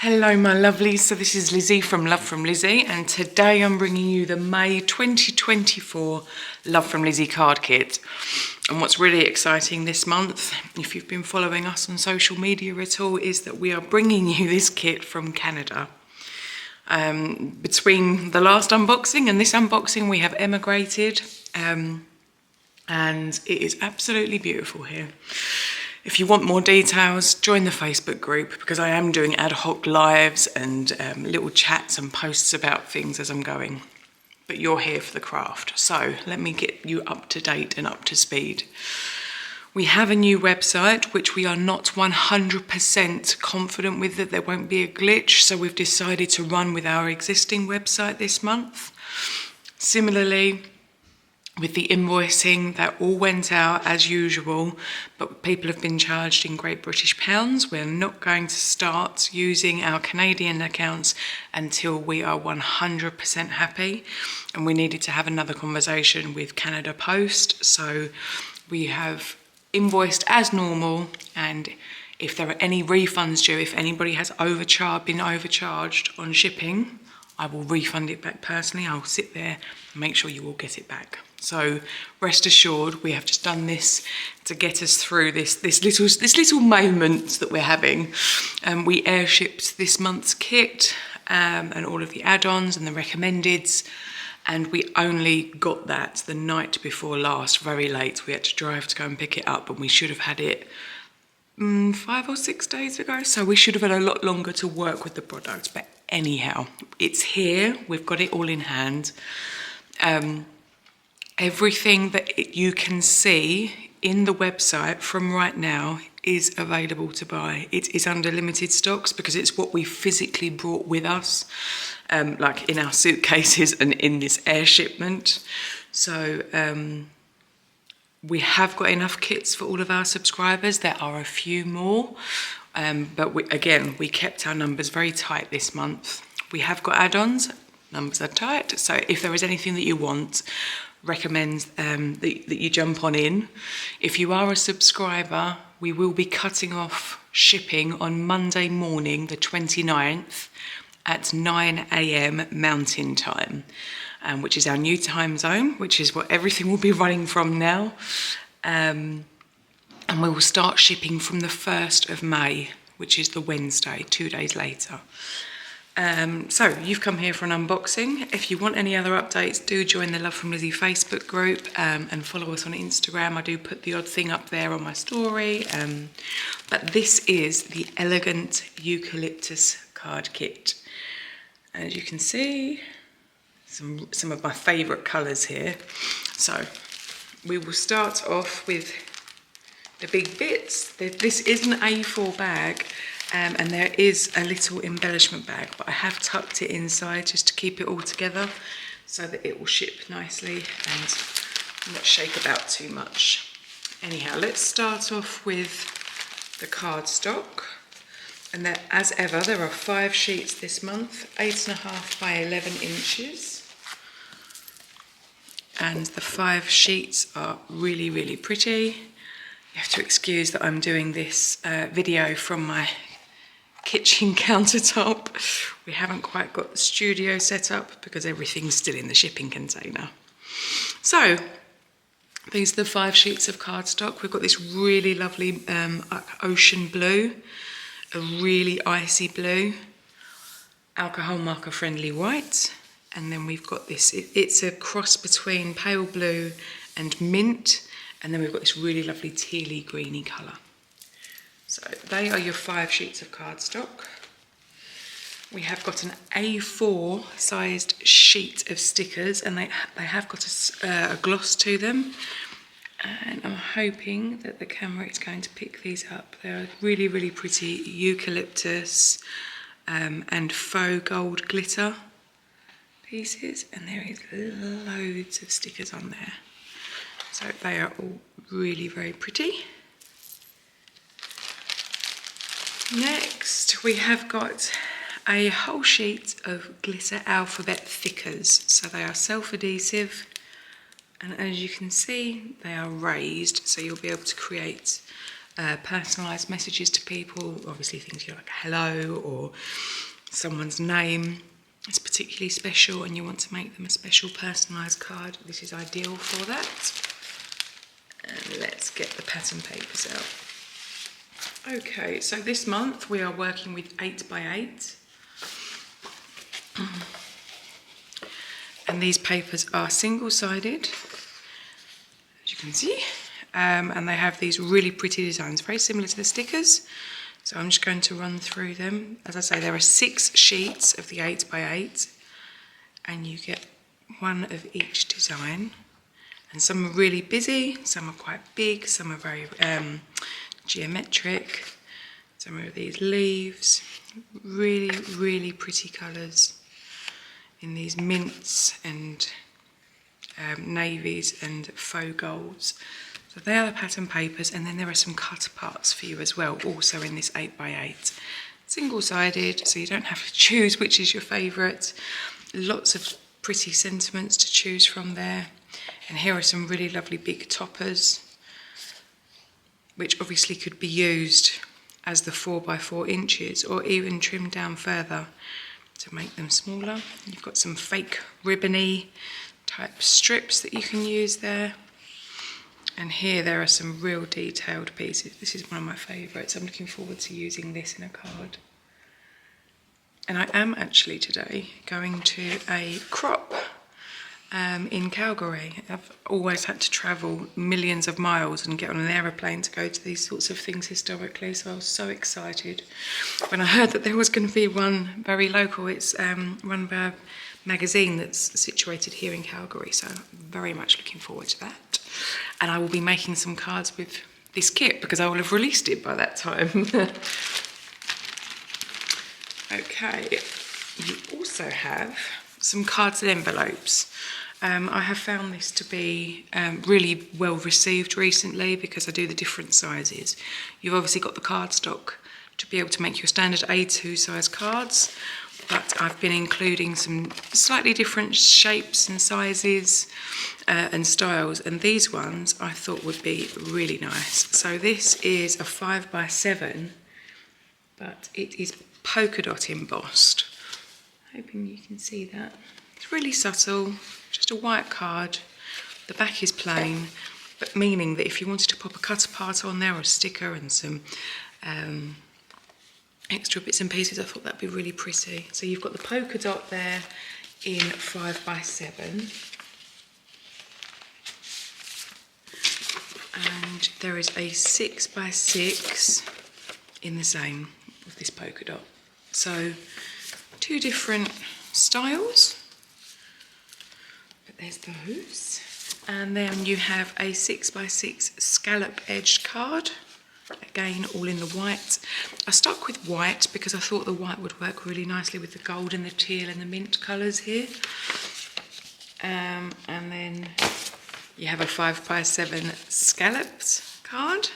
Hello my lovelies, so this is Lizzie from Love from Lizzie, and today I'm bringing you the May 2024 Love from Lizzie card kit. And what's really exciting this month, if you've been following us on social media at all, is that we are bringing you this kit from Canada. Between the last unboxing and this unboxing we have emigrated, and it is absolutely beautiful here. If you want more details, join the Facebook group, because I am doing ad hoc lives and little chats and posts about things as I'm going. But you're here for the craft, so let me get you up to date and up to speed. We have a new website, which we are not 100% confident with that there won't be a glitch, so we've decided to run with our existing website this month. Similarly, with the invoicing, that all went out as usual, but people have been charged in Great British pounds. We're not going to start using our Canadian accounts until we are 100% happy, and we needed to have another conversation with Canada Post, so we have invoiced as normal, and if there are any refunds due, if anybody has been overcharged on shipping, I will refund it back personally. I'll sit there and make sure you all get it back. So rest assured, we have just done this to get us through this little moment that we're having. We airshipped this month's kit and all of the add-ons and the recommendeds, and we only got that the night before last, very late. We had to drive to go and pick it up, and we should have had it 5 or 6 days ago, so we should have had a lot longer to work with the product. But anyhow, it's here, we've got it all in hand. Everything that you can see in the website from right now is available to buy. It is under limited stocks because it's what we physically brought with us, like in our suitcases and in this air shipment. So we have got enough kits for all of our subscribers. There are a few more, but we kept our numbers very tight this month. We have got add-ons, numbers are tight, so if there is anything that you want, recommend that you jump on in. If you are a subscriber, we will be cutting off shipping on Monday morning, the 29th, at 9 AM Mountain Time, which is our new time zone, which is what everything will be running from now. And we will start shipping from the 1st of May, which is the Wednesday, 2 days later. So you've come here for an unboxing. If you want any other updates, do join the Love from Lizzie Facebook group and follow us on Instagram. I do put the odd thing up there on my story. But this is the Elegant Eucalyptus card kit. As you can see, some of my favourite colours here. So we will start off with the big bits. This is an A4 bag. And there is a little embellishment bag, but I have tucked it inside just to keep it all together so that it will ship nicely and not shake about too much. Anyhow, let's start off with the cardstock. And there, as ever, there are 5 sheets this month, 8.5 by 11 inches. And the 5 sheets are really, really pretty. You have to excuse that I'm doing this video from my kitchen countertop. We haven't quite got the studio set up because everything's still in the shipping container. So these are the 5 sheets of cardstock. We've got this really lovely ocean blue, a really icy blue, alcohol marker friendly white, and then we've got this, it's a cross between pale blue and mint, and then we've got this really lovely tealy greeny colour. So they are your 5 sheets of cardstock. We have got an A4 sized sheet of stickers, and they have got a gloss to them. And I'm hoping that the camera is going to pick these up. They're really, really pretty eucalyptus and faux gold glitter pieces. And there is loads of stickers on there. So they are all really very pretty. Next, we have got a whole sheet of glitter alphabet thickers. So they are self-adhesive, and as you can see, they are raised, so you'll be able to create personalised messages to people, obviously things like hello or someone's name is particularly special and you want to make them a special personalised card. This is ideal for that. And let's get the pattern papers out. Okay, so this month we are working with 8x8. And these papers are single-sided, as you can see. And they have these really pretty designs, very similar to the stickers. So I'm just going to run through them. As I say, there are 6 sheets of the 8x8, and you get one of each design. And some are really busy, some are quite big, some are very geometric. Some of these leaves, really, really pretty colours in these mints and navies and faux golds. So they are the pattern papers, and then there are some cut parts for you as well, also in this 8x8. Single-sided, so you don't have to choose which is your favourite. Lots of pretty sentiments to choose from there. And here are some really lovely big toppers, which obviously could be used as the 4x4 inches, or even trimmed down further to make them smaller. You've got some fake ribbony type strips that you can use there. And here there are some real detailed pieces. This is one of my favourites. I'm looking forward to using this in a card. And I am actually today going to a crop in Calgary. I've always had to travel millions of miles and get on an aeroplane to go to these sorts of things historically, so I was so excited when I heard that there was going to be one very local. It's run by a magazine that's situated here in Calgary, so I'm very much looking forward to that. And I will be making some cards with this kit because I will have released it by that time. Okay, you also have some cards and envelopes. I have found this to be really well received recently because I do the different sizes. You've obviously got the cardstock to be able to make your standard A2 size cards, but I've been including some slightly different shapes and sizes and styles, and these ones I thought would be really nice. So this is a 5x7, but it is polka dot embossed. Hoping you can see that. It's really subtle, just a white card. The back is plain, but meaning that if you wanted to pop a cut apart on there or a sticker and some extra bits and pieces, I thought that'd be really pretty. So you've got the polka dot there in 5x7. And there is a 6x6 in the same with this polka dot. So 2 different styles, but there's those. And then you have a 6x6 scallop edged card, again all in the white. I stuck with white because I thought the white would work really nicely with the gold and the teal and the mint colours here. And then you have a 5x7 scalloped card.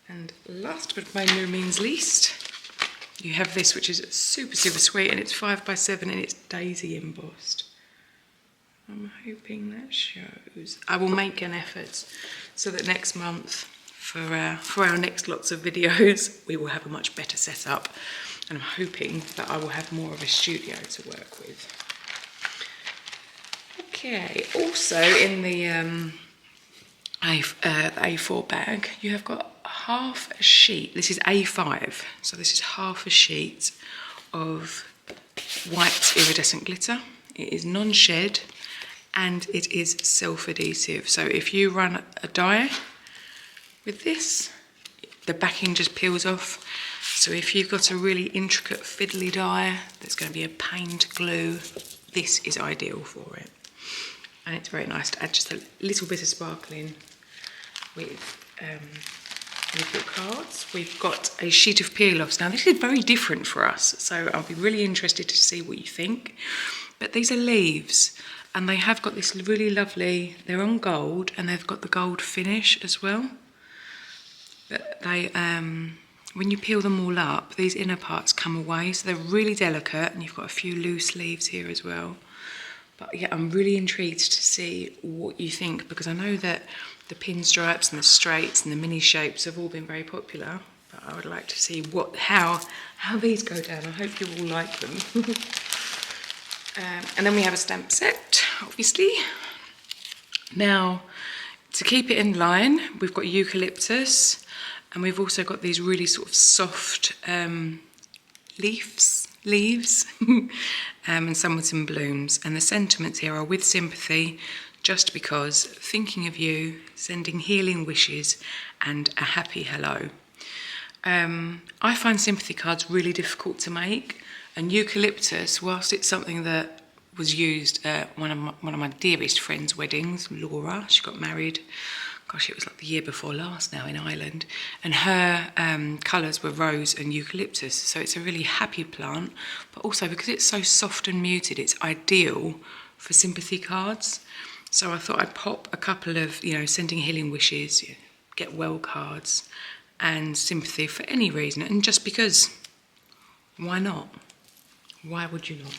And last but by no means least, you have this, which is super, super sweet, and it's 5x7 and it's daisy embossed. I'm hoping that shows. I will make an effort so that next month, for our next lots of videos, we will have a much better setup. And I'm hoping that I will have more of a studio to work with. Okay, also in the A4 bag, you have got half a sheet. This is A5, so this is half a sheet of white iridescent glitter. It is non-shed and it is self-adhesive. So if you run a die with this, the backing just peels off. So if you've got a really intricate fiddly die that's going to be a pain to glue, this is ideal for it. And it's very nice to add just a little bit of sparkling with your cards. We've got a sheet of peel-offs. Now this is very different for us, so I'll be really interested to see what you think. But these are leaves, and they have got this really lovely, they're on gold, and they've got the gold finish as well. But they, when you peel them all up, these inner parts come away, so they're really delicate, and you've got a few loose leaves here as well. But yeah, I'm really intrigued to see what you think, because I know that the pinstripes and the straights and the mini shapes have all been very popular, but I would like to see how these go down. I hope you all like them. And then we have a stamp set, obviously. Now, to keep it in line, we've got eucalyptus, and we've also got these really sort of soft leaves, and some with some blooms. And the sentiments here are with sympathy, just because, thinking of you, sending healing wishes, and a happy hello. I find sympathy cards really difficult to make, and eucalyptus, whilst it's something that was used at one of my dearest friends' weddings, Laura, she got married, gosh, it was like the year before last now in Ireland, and her colours were rose and eucalyptus, so it's a really happy plant, but also because it's so soft and muted, it's ideal for sympathy cards. So I thought I'd pop a couple of, sending healing wishes, get well cards, and sympathy for any reason, and just because, why not? Why would you not?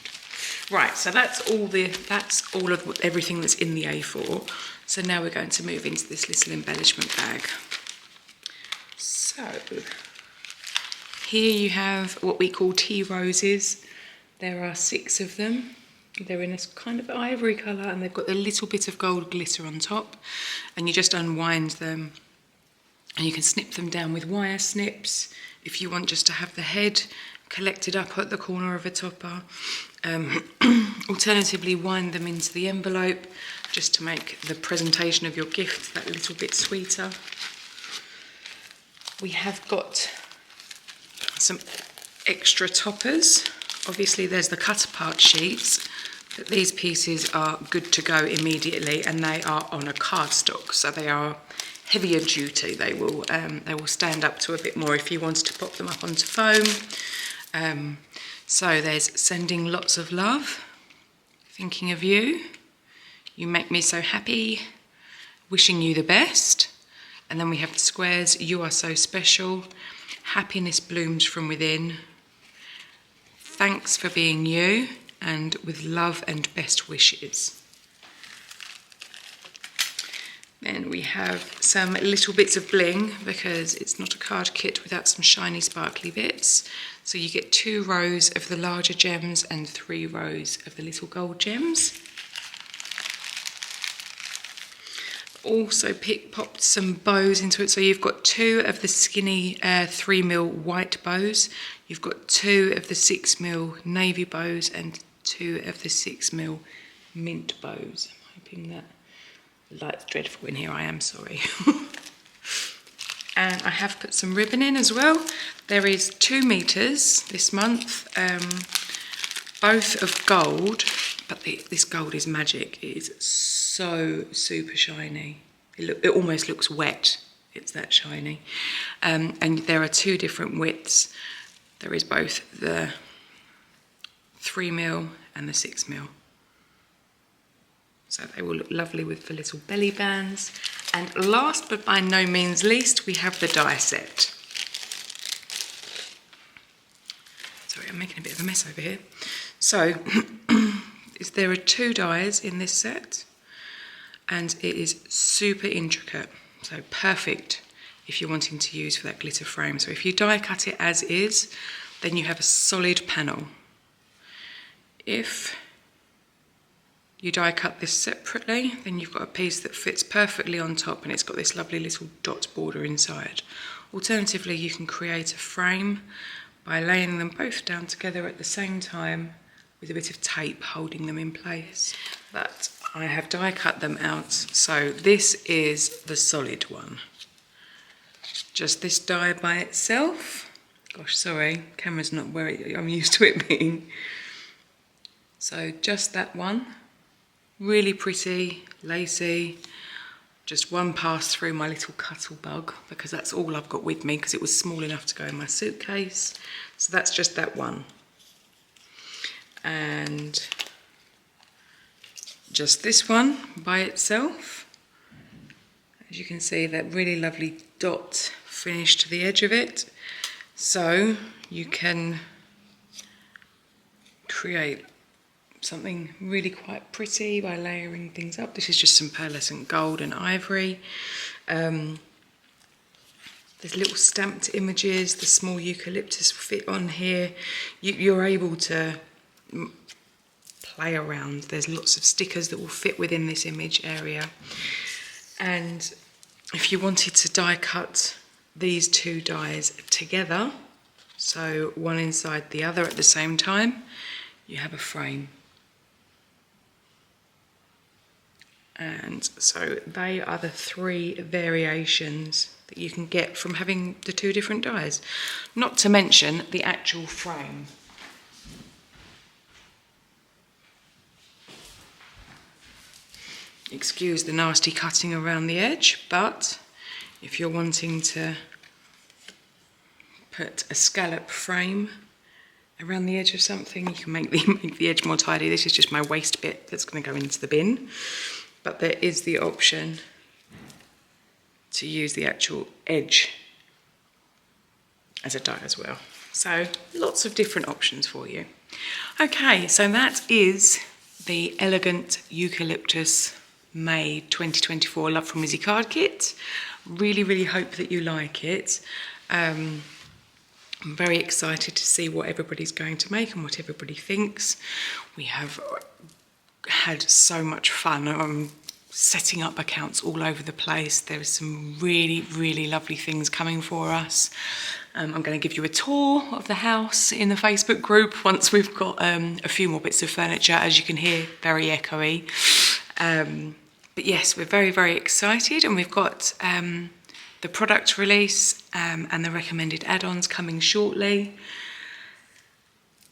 Right, so that's all of everything that's in the A4. So now we're going to move into this little embellishment bag. So here you have what we call tea roses. There are 6 of them. They're in this kind of ivory colour, and they've got a little bit of gold glitter on top, and you just unwind them, and you can snip them down with wire snips if you want just to have the head collected up at the corner of a topper. Alternatively, wind them into the envelope just to make the presentation of your gift that little bit sweeter. We have got some extra toppers. Obviously there's the cut apart sheets, but these pieces are good to go immediately, and they are on a cardstock, so they are heavier duty. They will stand up to a bit more if you wanted to pop them up onto foam. So there's sending lots of love, thinking of you, you make me so happy, wishing you the best. And then we have the squares, you are so special, happiness blooms from within, thanks for being you, and with love and best wishes. Then we have some little bits of bling, because it's not a card kit without some shiny sparkly bits. So you get 2 rows of the larger gems and 3 rows of the little gold gems. Also popped some bows into it. So you've got 2 of the skinny 3mm white bows. You've got 2 of the 6mm navy bows and 2 of the 6mm mint bows. I'm hoping that the light's dreadful in here, I am sorry. And I have put some ribbon in as well. There is 2 meters this month, both of gold, but this gold is magic. It is so super shiny. It almost looks wet. It's that shiny. And there are 2 different widths. There is both the 3mm and the 6mm. So they will look lovely with the little belly bands. And last but by no means least, we have the die set. Sorry, I'm making a bit of a mess over here. So there are 2 dies in this set, and it is super intricate. So perfect if you're wanting to use for that glitter frame. So if you die cut it as is, then you have a solid panel. If you die cut this separately, then you've got a piece that fits perfectly on top, and it's got this lovely little dot border inside. Alternatively, you can create a frame by laying them both down together at the same time with a bit of tape holding them in place. But I have die cut them out, so this is the solid one. Just this die by itself. Gosh, sorry, camera's not where I'm used to it being. So just that one. Really pretty, lacy, just one pass through my little cuttle bug, because that's all I've got with me, because it was small enough to go in my suitcase. So that's just that one. And just this one by itself. As you can see, that really lovely dot finish to the edge of it. So you can create something really quite pretty by layering things up. This is just some pearlescent gold and ivory. There's little stamped images, the small eucalyptus fit on here. You're able to play around. There's lots of stickers that will fit within this image area. And if you wanted to die cut these two dies together, so one inside the other at the same time, you have a frame. And so they are the 3 variations that you can get from having the 2 different dies. Not to mention the actual frame. Excuse the nasty cutting around the edge, but if you're wanting to put a scallop frame around the edge of something, you can make the edge more tidy. This is just my waste bit that's going to go into the bin. But there is the option to use the actual edge as a die as well. So lots of different options for you. Okay, so that is the Elegant Eucalyptus May 2024 Love from Lizi card kit. Really, really hope that you like it. I'm very excited to see what everybody's going to make and what everybody thinks. We have had so much fun. I'm setting up accounts all over the place. There are some really, really lovely things coming for us. I'm going to give you a tour of the house in the Facebook group once we've got a few more bits of furniture, as you can hear, very echoey. But yes, we're very, very excited, and we've got the product release and the recommended add-ons coming shortly.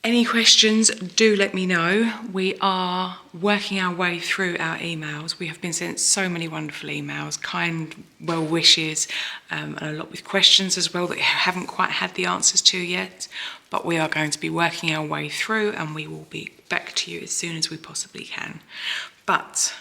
Any questions, do let me know. We are working our way through our emails. We have been sent so many wonderful emails, kind well wishes, and a lot with questions as well that we haven't quite had the answers to yet. But we are going to be working our way through, and we will be back to you as soon as we possibly can. But